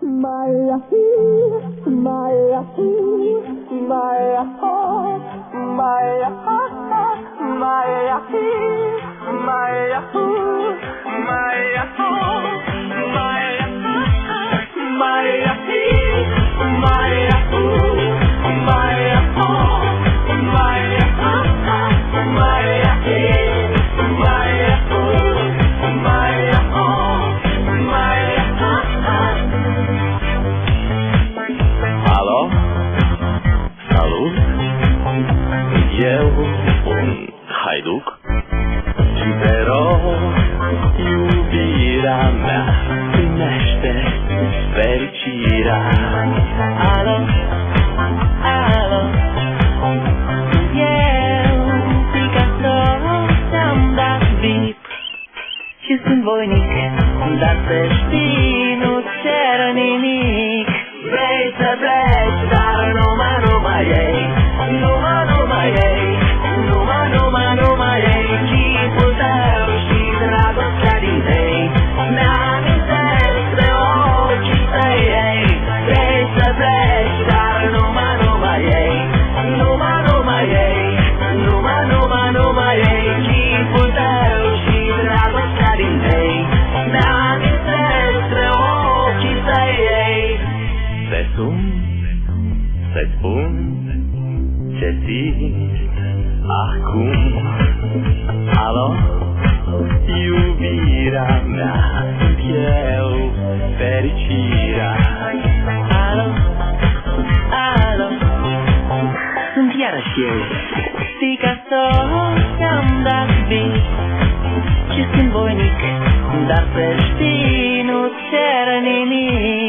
Maya, Maya, Maya, Maya, Maya, Maya, Eu, un haiduc, și te rog, iubirea mea, primește fericirea. Alo, alo, eu, Picasso, ți-am dat vip și sunt voinic, dar să știi, nu cer nimic. Vrei să pleci, dar numai ei, numai ei, numai ei, chipul tău și dragostea din tei, mi-amintesc de ochii tăi ei. Vrei să pleci, dar numai ei, numai ei, numai ei, chipul tău și dragostea din tei, mi-amintesc de ochii tăi ei. Te sun, să-ți spun ce simt acum. Alo, iubirea mea, sunt eu, fericirea. Alo, alo, sunt iarăși eu, Picasso, ți-am dat vis și sunt voinic, dar să știi, nu cer nimic.